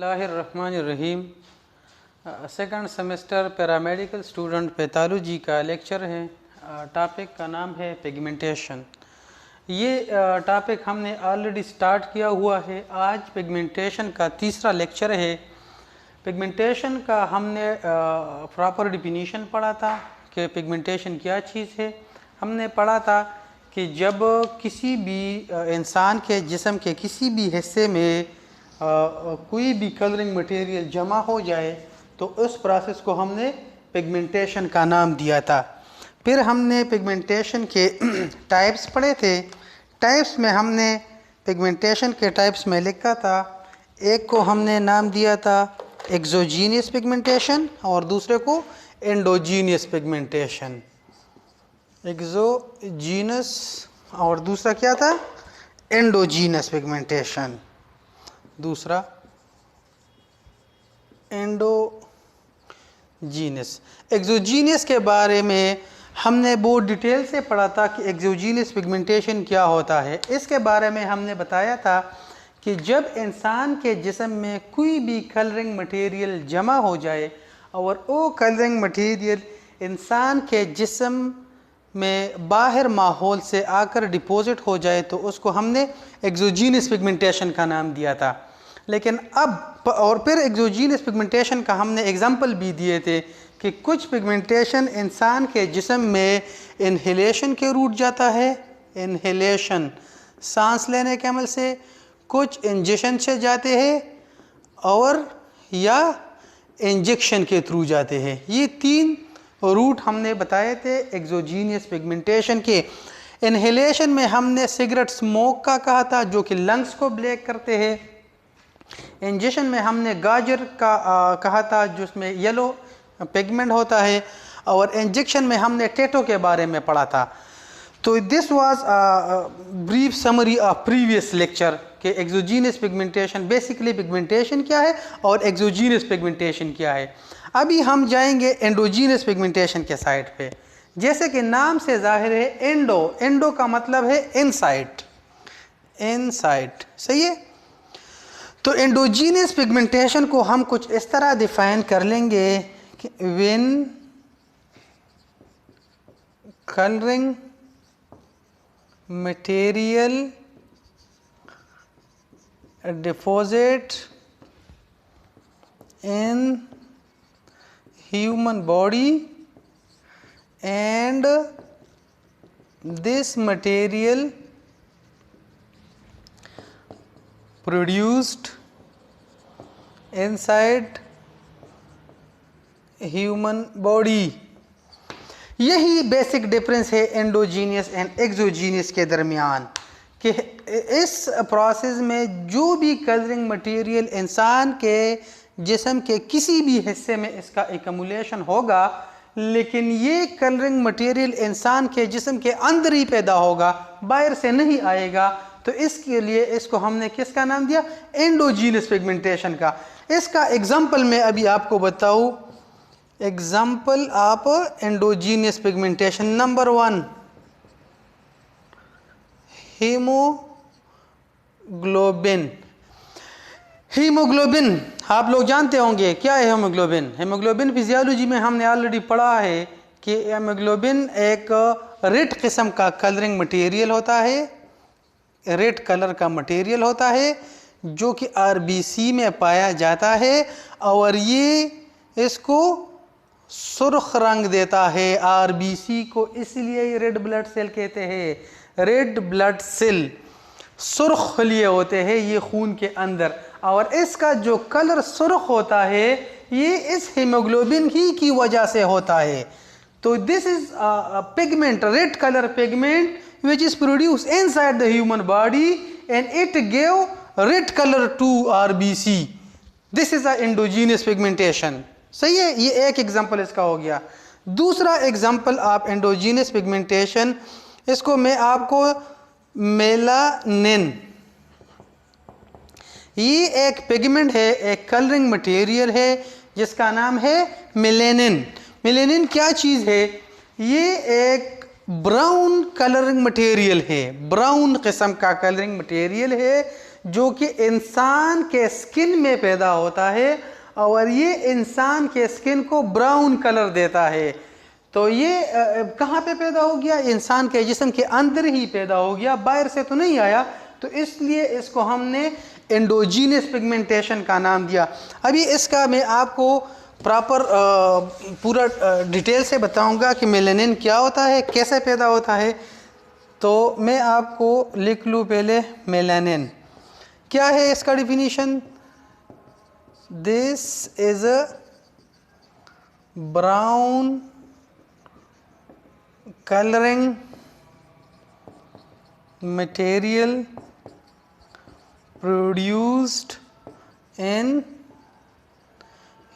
बिस्मिल्लाहिर्रहमानिर्रहीम। Second semester paramedical student pathology का lecture है। टॉपिक का नाम है पिगमेंटेशन। ये टॉपिक हमने ऑलरेडी स्टार्ट किया हुआ है। आज पिगमेंटेशन का तीसरा लेक्चर है। पिगमेंटेशन का हमने प्रॉपर डिफिनीशन पढ़ा था कि पिगमेंटेशन क्या चीज़ है। हमने पढ़ा था कि जब किसी भी इंसान के जिस्म के किसी भी हिस्से में कोई भी कलरिंग मटेरियल जमा हो जाए तो उस प्रोसेस को हमने पिगमेंटेशन का नाम दिया था। फिर हमने पिगमेंटेशन के टाइप्स पढ़े थे। टाइप्स में हमने पिगमेंटेशन के टाइप्स में लिखा था, एक को हमने नाम दिया था एक्सोजीनियस पिगमेंटेशन और दूसरे को एंडोजीनियस पिगमेंटेशन। एक्सोजीनस और दूसरा क्या था, एंडोजीनस पिगमेंटेशन। दूसरा एंडोजीनस। एक्सोजीनियस के बारे में हमने बहुत डिटेल से पढ़ा था कि एक्सोजीनियस पिगमेंटेशन क्या होता है। इसके बारे में हमने बताया था कि जब इंसान के जिस्म में कोई भी कलरिंग मटेरियल जमा हो जाए और वो कलरिंग मटेरियल इंसान के जिस्म में बाहर माहौल से आकर डिपॉजिट हो जाए तो उसको हमने एक्सोजीनियस पिगमेंटेशन का नाम दिया था। लेकिन अब और फिर एक्सोजीनियस पिगमेंटेशन का हमने एग्जांपल भी दिए थे कि कुछ पिगमेंटेशन इंसान के जिस्म में इन्हेलेशन के रूट जाता है, इन्हेलेशन सांस लेने के अमल से, कुछ इंजेक्शन से जाते हैं और या इंजेक्शन के थ्रू जाते हैं। ये तीन रूट हमने बताए थे एक्सोजीनियस पिगमेंटेशन के। इन्हेलेशन में हमने सिगरेट स्मोक का कहा था जो कि लंग्स को ब्लैक करते हैं। इंजेक्शन में हमने गाजर का कहा था जिसमें येलो पिगमेंट होता है। और इंजेक्शन में हमने टैटू के बारे में पढ़ा था। तो this was brief summary of previous lecture कि एक्सोजीनियस पिगमेंटेशन, बेसिकली पिगमेंटेशन क्या है और एक्सोजीनियस पिगमेंटेशन क्या है। अभी हम जाएंगे एंडोजीनियस पिगमेंटेशन के साइड पे। जैसे कि नाम से जाहिर है, एंडो का मतलब है इनसाइड, इनसाइड, सही है। तो एंडोजीनियस पिगमेंटेशन को हम कुछ इस तरह डिफाइन कर लेंगे कि when colouring material deposit in human body and this material produced inside human body। यही बेसिक डिफरेंस है एंडोजीनियस एंड एक्सोजीनियस के दरमियान कि इस प्रोसेस में जो भी कलरिंग मटेरियल इंसान के जिस्म के किसी भी हिस्से में इसका एकमुलेशन होगा, लेकिन ये कलरिंग मटेरियल इंसान के जिस्म के अंदर ही पैदा होगा, बाहर से नहीं आएगा। तो इसके लिए इसको हमने किसका नाम दिया, एंडोजीनियस पिगमेंटेशन का। इसका एग्जांपल मैं अभी आपको बताऊं। Example of endogenous pigmentation, number 1 haemoglobin. Haemoglobin आप लोग जानते होंगे क्या है हीमोग्लोबिन। हीमोग्लोबिन फिजियोलॉजी में हमने ऑलरेडी पढ़ा है कि हीमोग्लोबिन एक रेड किस्म का कलरिंग मटेरियल होता है, रेड कलर का मटेरियल होता है जो कि आरबीसी में पाया जाता है और ये इसको सुर्ख रंग देता है आरबीसी को, इसलिए रेड ब्लड सेल कहते हैं। रेड ब्लड सेल सुर्ख लिए होते हैं ये खून के अंदर, और इसका जो कलर सुर्ख होता है ये इस हीमोग्लोबिन ही की वजह से होता है। तो this is pigment, red colour pigment which is produced inside the human body and it gave red color to RBC. This is a endogenous pigmentation। सही है, ये एक एग्जांपल इसका हो गया। दूसरा एग्जांपल आप एंडोजीनियस पिगमेंटेशन, इसको मैं आपको मेलानिन, ये एक पिगमेंट है, एक कलरिंग मटेरियल है जिसका नाम है मेलेनिन। मेलेनिन क्या चीज़ है, ये एक ब्राउन कलरिंग मटेरियल है, ब्राउन किस्म का कलरिंग मटेरियल है जो कि इंसान के स्किन में पैदा होता है और ये इंसान के स्किन को ब्राउन कलर देता है। तो ये कहाँ पे पैदा हो गया? इंसान के जिस्म के अंदर ही पैदा हो गया, बाहर से तो नहीं आया। तो इसलिए इसको हमने एंडोजीनियस पिगमेंटेशन का नाम दिया। अभी इसका मैं आपको प्रॉपर पूरा डिटेल से बताऊंगा कि मेलानिन क्या होता है, कैसे पैदा होता है। तो मैं आपको लिख लूँ पहले मेलानिन क्या है, इसका definition. This is a brown coloring material produced in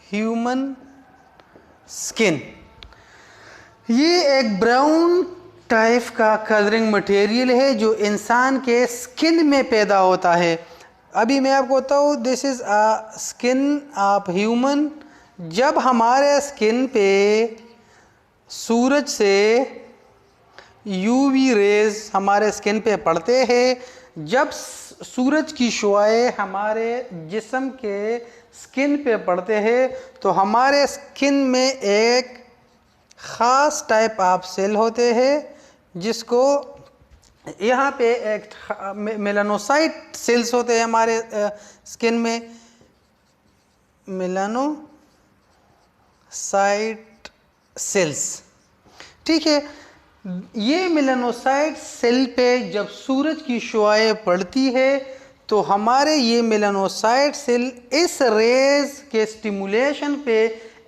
human skin। ये एक ब्राउन टाइप का कलरिंग मटेरियल है जो इंसान के स्किन में पैदा होता है। अभी मैं आपको बताऊँ, this is a skin of human. जब हमारे स्किन पे सूरज से यूवी रेज़ हमारे स्किन पे पड़ते हैं, जब सूरज की शुआएं हमारे जिस्म के स्किन पे पड़ते हैं तो हमारे स्किन में एक ख़ास टाइप ऑफ सेल होते हैं जिसको यहाँ पे एक मेलानोसाइट सेल्स होते हैं हमारे स्किन में, मेलानोसाइट सेल्स। ठीक है, ये मेलानोसाइट सेल पे जब सूरज की शुआएं पड़ती है तो हमारे ये मेलानोसाइट सेल इस रेज के स्टिमुलेशन पे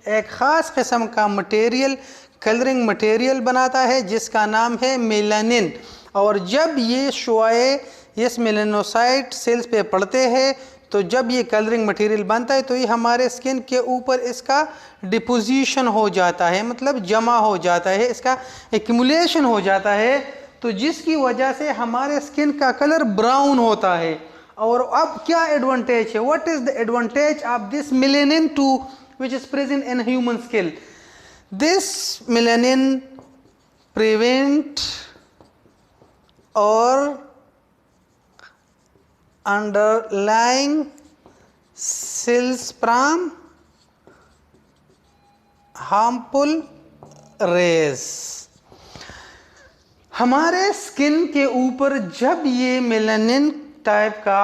एक ख़ास किस्म का मटेरियल, कलरिंग मटेरियल बनाता है जिसका नाम है मेलानिन। और जब ये शुआएं इस मेलानोसाइट सेल्स पे पड़ते हैं तो जब ये कलरिंग मटेरियल बनता है तो ये हमारे स्किन के ऊपर इसका डिपोजिशन हो जाता है, मतलब जमा हो जाता है, इसका एक्यूमुलेशन हो जाता है। तो जिसकी वजह से हमारे स्किन का कलर ब्राउन होता है। और अब क्या एडवांटेज है? What is the advantage of this melanin to which is present in human skin? This melanin prevent और underlying cells from harmful rays। हमारे स्किन के ऊपर जब ये मेलानिन टाइप का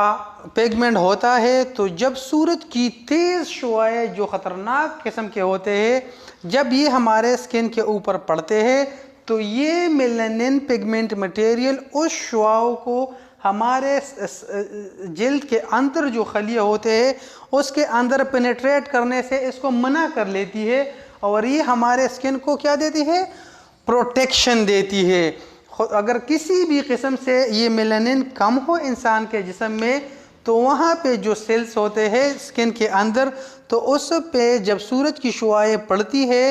पिगमेंट होता है तो जब सूरज की तेज़ शुआएं जो ख़तरनाक किस्म के होते हैं जब ये हमारे स्किन के ऊपर पड़ते हैं तो ये मेलानिन पिगमेंट मटेरियल उस शुआओं को हमारे जिल्द के अंदर जो खलिया होते हैं उसके अंदर पेनेट्रेट करने से इसको मना कर लेती है और ये हमारे स्किन को क्या देती है? प्रोटेक्शन देती है। अगर किसी भी किस्म से ये मेलानिन कम हो इंसान के जिस्म में तो वहाँ पे जो सेल्स होते हैं स्किन के अंदर तो उस पे जब सूरज की शुआएं पड़ती है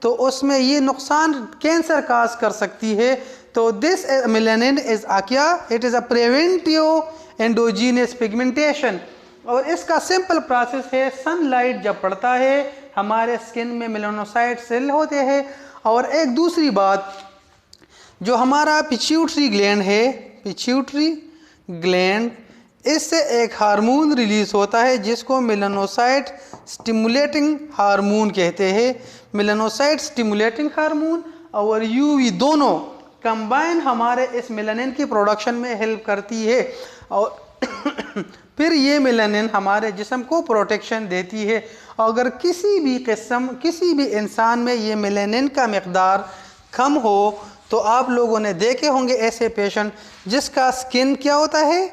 तो उसमें ये नुकसान कैंसर काज कर सकती है। तो दिस मेलानिन इज़ क्या? It is a preventive endogenous pigmentation. और इसका सिंपल प्रोसेस है, सनलाइट जब पड़ता है हमारे स्किन में मेलानोसाइट सेल होते हैं। और एक दूसरी बात, जो हमारा पिट्यूटरी ग्लैंड है, पिट्यूटरी ग्लैंड, इससे एक हार्मोन रिलीज़ होता है जिसको मेलानोसाइट स्टिमुलेटिंग हार्मोन कहते हैं। मेलानोसाइट स्टिमुलेटिंग हार्मोन और यूवी दोनों कंबाइन हमारे इस मेलानिन की प्रोडक्शन में हेल्प करती है और फिर ये मेलानिन हमारे जिस्म को प्रोटेक्शन देती है। अगर किसी भी इंसान में ये मेलानिन का मिक़दार कम हो तो आप लोगों ने देखे होंगे ऐसे पेशेंट जिसका स्किन क्या होता है?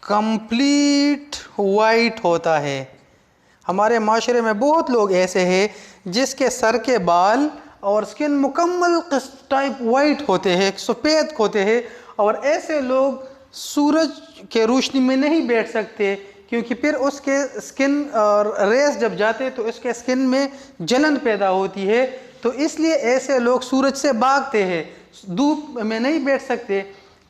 कंप्लीट वाइट होता है। हमारे माशरे में बहुत लोग ऐसे हैं जिसके सर के बाल और स्किन मुकम्मल टाइप वाइट होते हैं, सफ़ेद होते हैं। और ऐसे लोग सूरज के रोशनी में नहीं बैठ सकते क्योंकि फिर उसके स्किन और रेस जब जाते तो उसके स्किन में जलन पैदा होती है। तो इसलिए ऐसे लोग सूरज से भागते हैं, धूप में नहीं बैठ सकते।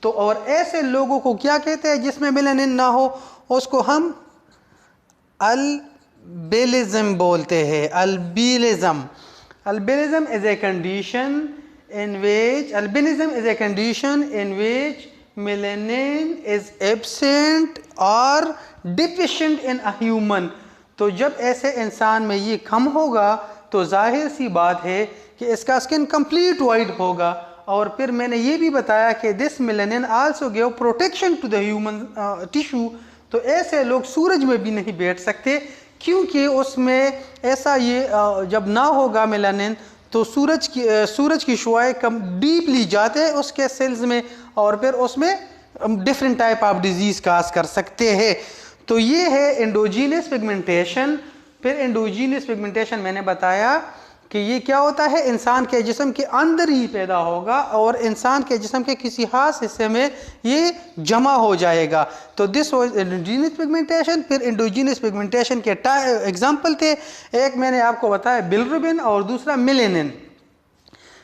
तो और ऐसे लोगों को क्या कहते हैं जिसमें मेलानिन ना हो? उसको हम अल्बिनिज़म बोलते हैं। Albinism is a condition in which albinism is a condition in which melanin is absent और डिफिशिएंट इन अ ह्यूमन। तो जब ऐसे इंसान में ये कम होगा तो जाहिर सी बात है कि इसका स्किन कंप्लीट वाइट होगा। और फिर मैंने ये भी बताया कि this melanin also give protection to the human tissue. तो ऐसे लोग सूरज में भी नहीं बैठ सकते, क्योंकि उसमें ऐसा ये जब ना होगा मेलानिन तो सूरज की शुआएं कम डीपली जाते हैं उसके सेल्स में, और फिर उसमें डिफरेंट टाइप ऑफ डिजीज़ काज कर सकते हैं। तो ये है एंडोजीनियस पिगमेंटेशन। फिर एंडोजीनियस पिगमेंटेशन मैंने बताया कि ये क्या होता है, इंसान के जिस्म के अंदर ही पैदा होगा और इंसान के जिस्म के किसी खास हिस्से में ये जमा हो जाएगा। तो दिस वाज एंडोजीनियस पिगमेंटेशन। फिर एंडोजीनियस पिगमेंटेशन के एग्जांपल थे, एक मैंने आपको बताया बिलिरुबिन और दूसरा मेलानिन।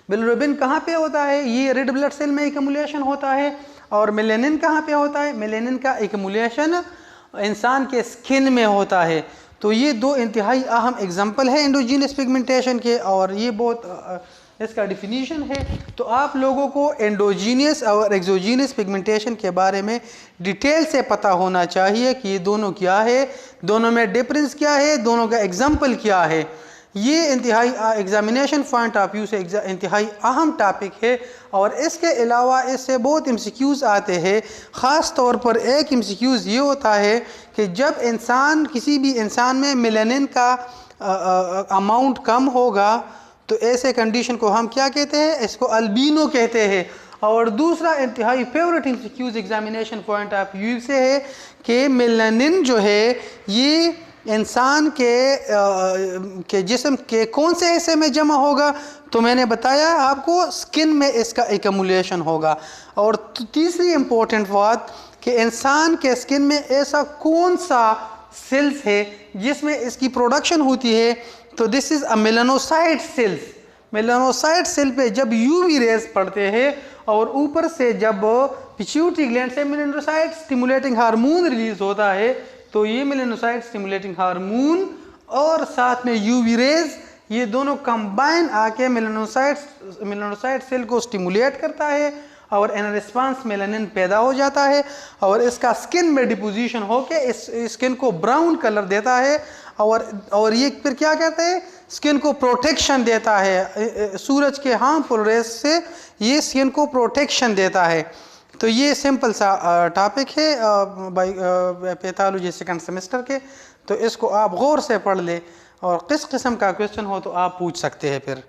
बिलिरुबिन कहाँ पे होता है, ये रेड ब्लड सेल में एक्युमुलेशन होता है। और मेलानिन कहाँ पे होता है, मेलानिन का एक्युमुलेशन इंसान के स्किन में होता है। तो ये दो इंतहाई अहम एग्जाम्पल है एंडोजीनियस पिगमेंटेशन के, और ये बहुत इसका डिफिनीशन है। तो आप लोगों को एंडोजीनियस और एक्सोजीनियस पिगमेंटेशन के बारे में डिटेल से पता होना चाहिए कि ये दोनों क्या है, दोनों में डिफरेंस क्या है, दोनों का एग्जाम्पल क्या है। ये इंतहाई एग्जामिनेशन पॉइंट ऑफ व्यू से इंतहाई अहम टॉपिक है। और इसके अलावा इससे बहुत एमसीक्यूज़ आते हैं। ख़ास तौर पर एक एमसीक्यूज़ ये होता है कि जब किसी भी इंसान में मेलानिन का अमाउंट कम होगा तो ऐसे कंडीशन को हम क्या कहते हैं, इसको अल्बिनो कहते हैं। और दूसरा इंतहाई favourite MCQs examination point of view से है कि मेलानिन जो है ये इंसान के जिस्म के कौन से हिस्से में जमा होगा। तो मैंने बताया आपको स्किन में इसका एक्युमुलेशन होगा। और तीसरी इम्पोर्टेंट बात कि इंसान के स्किन में ऐसा कौन सा सेल्स है जिसमें इसकी प्रोडक्शन होती है, तो this is a melanocyte cells. Melanocyte cell पे जब यूवी रेज पड़ते हैं और ऊपर से जब पिट्यूटरी ग्लैंड से मेलानोसाइट स्टिमुलेटिंग हार्मोन रिलीज होता है, तो ये मेलानोसाइट स्टिमुलेटिंग हार्मोन और साथ में यूवी रेज ये दोनों कंबाइन आके मेलानोसाइट सेल को स्टिमुलेट करता है और इन रिस्पांस मेलानिन पैदा हो जाता है और इसका स्किन में डिपोजिशन होके इस स्किन को ब्राउन कलर देता है। और ये फिर क्या कहते हैं, स्किन को प्रोटेक्शन देता है सूरज के हार्मफुल रेज से, ये स्किन को प्रोटेक्शन देता है। तो ये सिंपल सा टॉपिक है पैथोलॉजी सेकंड सेमेस्टर के। तो इसको आप गौर से पढ़ ले और किस किस्म का क्वेश्चन हो तो आप पूछ सकते हैं फिर।